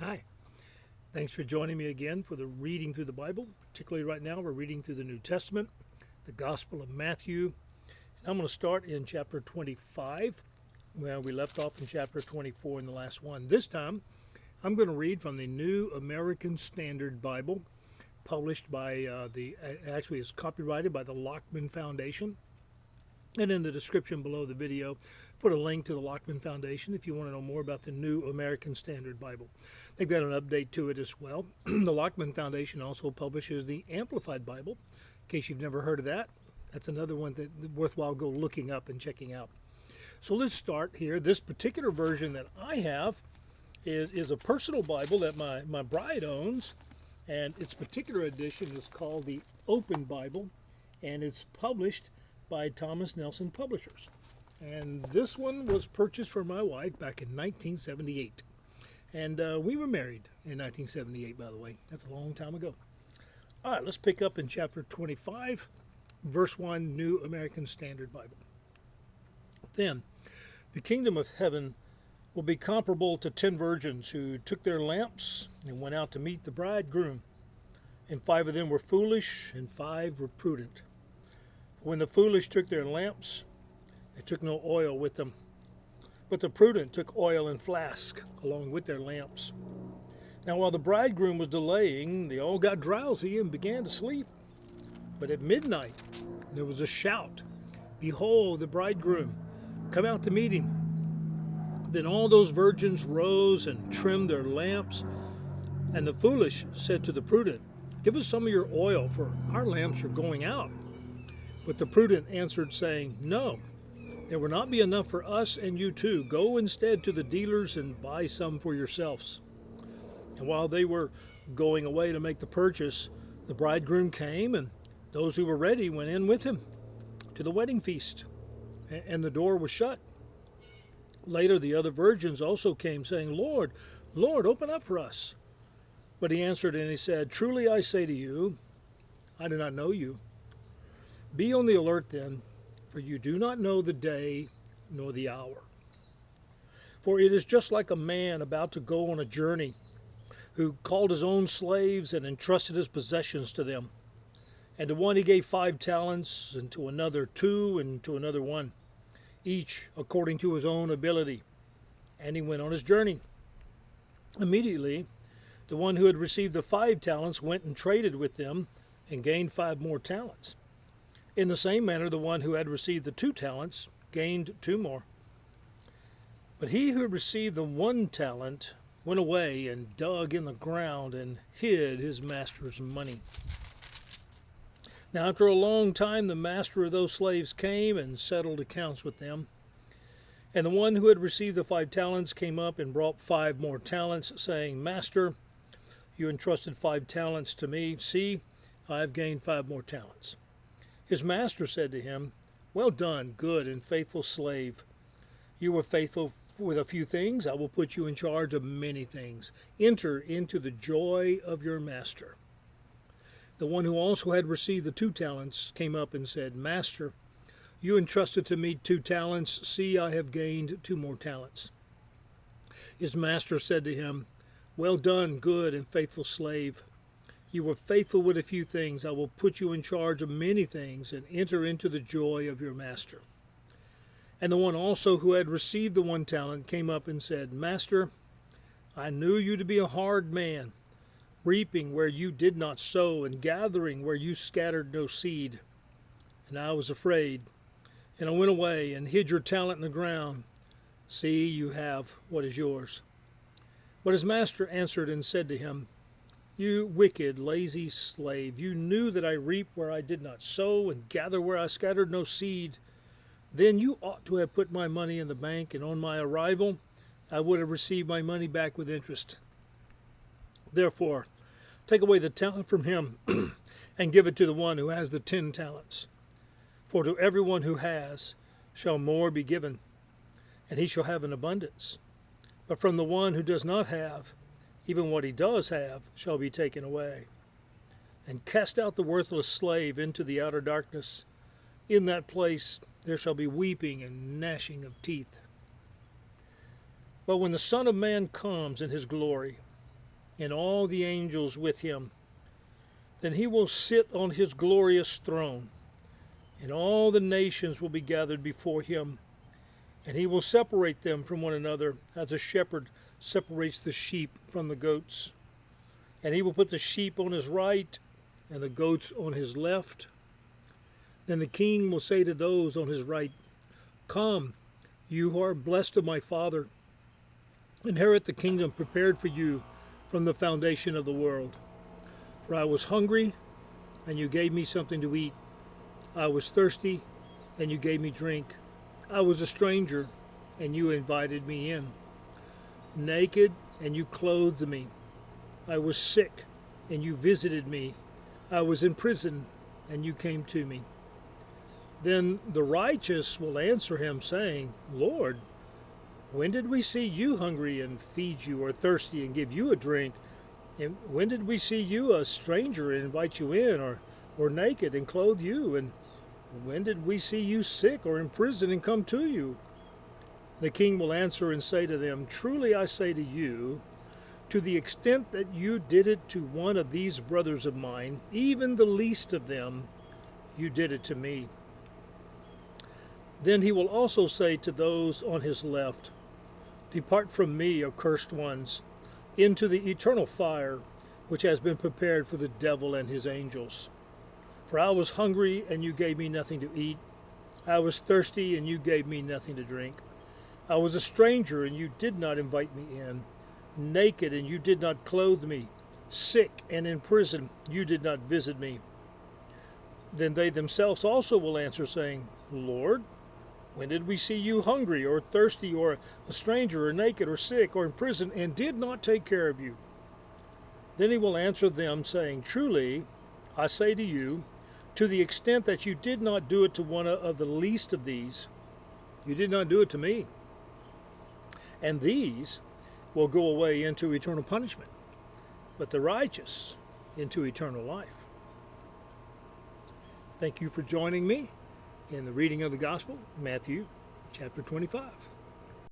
Hi, thanks for joining me again for the reading through the Bible. Particularly right now, we're reading through the New Testament, the Gospel of Matthew. And I'm going to start in chapter 25, where we left off in chapter 24 in the last one. This time, I'm going to read from the New American Standard Bible, published by actually it's copyrighted by the Lockman Foundation. And in the description below the video, put a link to the Lockman Foundation if you want to know more about the New American Standard Bible. They've got an update to it as well. The Lockman Foundation also publishes the Amplified Bible. In case you've never heard of that, that's another one that worthwhile go looking up and checking out. So let's start here. This particular version that I have is a personal Bible that my bride owns, and its particular edition is called the Open Bible, and it's published by Thomas Nelson Publishers. And this one was purchased for my wife back in 1978. And we were married in 1978, by the way. That's a long time ago. All right, let's pick up in chapter 25, verse 1, New American Standard Bible. Then, the kingdom of heaven will be comparable to 10 virgins who took their lamps and went out to meet the bridegroom. And 5 of them were foolish, and 5 were prudent. When the foolish took their lamps, they took no oil with them. But the prudent took oil in flask along with their lamps. Now while the bridegroom was delaying, they all got drowsy and began to sleep. But at midnight there was a shout, "Behold, the bridegroom! Come out to meet him." Then all those virgins rose and trimmed their lamps. And the foolish said to the prudent, "Give us some of your oil, for our lamps are going out." But the prudent answered, saying, "No, there will not be enough for us and you too. Go instead to the dealers and buy some for yourselves." And while they were going away to make the purchase, the bridegroom came, and those who were ready went in with him to the wedding feast, and the door was shut. Later the other virgins also came, saying, "Lord, Lord, open up for us." But he answered and he said, "Truly I say to you, I do not know you. Be on the alert then, for you do not know the day nor the hour. For it is just like a man about to go on a journey, who called his own slaves and entrusted his possessions to them. And to one he gave 5 talents, and to another 2, and to another 1, each according to his own ability. And he went on his journey. Immediately the one who had received the 5 talents went and traded with them, and gained 5 more talents. In the same manner, the one who had received the 2 talents gained 2 more. But he who received the 1 talent went away and dug in the ground and hid his master's money. Now after a long time, the master of those slaves came and settled accounts with them. And the one who had received the 5 talents came up and brought 5 more talents, saying, "Master, you entrusted 5 talents to me. See, I have gained 5 more talents." His master said to him, "Well done, good and faithful slave. You were faithful with a few things. I will put you in charge of many things. Enter into the joy of your master." The one who also had received the 2 talents came up and said, "Master, you entrusted to me 2 talents. See, I have gained 2 more talents." His master said to him, "Well done, good and faithful slave. You were faithful with a few things. I will put you in charge of many things, and enter into the joy of your master." And the one also who had received the 1 talent came up and said, "Master, I knew you to be a hard man, reaping where you did not sow, and gathering where you scattered no seed. And I was afraid, and I went away and hid your talent in the ground. See, you have what is yours." But his master answered and said to him, "You wicked, lazy slave, you knew that I reap where I did not sow, and gather where I scattered no seed. Then you ought to have put my money in the bank, and on my arrival I would have received my money back with interest. Therefore, take away the talent from him, and give it to the one who has the 10 talents. For to everyone who has shall more be given, and he shall have an abundance. But from the one who does not have, even what he does have shall be taken away. And cast out the worthless slave into the outer darkness. In that place there shall be weeping and gnashing of teeth. But when the Son of Man comes in his glory, and all the angels with him. Then he will sit on his glorious throne, and all the nations will be gathered before him, and he will separate them from one another, as a shepherd separates the sheep from the goats. And he will put the sheep on his right, and the goats on his left. Then the king will say to those on his right, Come, you who are blessed of my Father, inherit the kingdom prepared for you from the foundation of the world. For I was hungry, and you gave me something to eat. I was thirsty, and you gave me drink. I was a stranger, and you invited me in. Naked, and you clothed me. I was sick, and you visited me. I was in prison, and you came to me. Then the righteous will answer him, saying, Lord, when did we see you hungry and feed you, or thirsty and give you a drink? And when did we see you a stranger and invite you in, or naked and clothe you? And when did we see you sick or in prison and come to you? The king will answer and say to them, Truly I say to you, to the extent that you did it to one of these brothers of mine, even the least of them, you did it to me. Then he will also say to those on his left, Depart from me, accursed ones, into the eternal fire, which has been prepared for the devil and his angels. For I was hungry, and you gave me nothing to eat. I was thirsty, and you gave me nothing to drink. I was a stranger, and you did not invite me in. Naked, and you did not clothe me. Sick and in prison, you did not visit me. Then they themselves also will answer, saying, Lord, when did we see you hungry, or thirsty, or a stranger, or naked, or sick, or in prison, and did not take care of you? Then he will answer them, saying, Truly, I say to you, to the extent that you did not do it to one of the least of these, you did not do it to me. And these will go away into eternal punishment, but the righteous into eternal life. Thank you for joining me in the reading of the Gospel, Matthew chapter 25.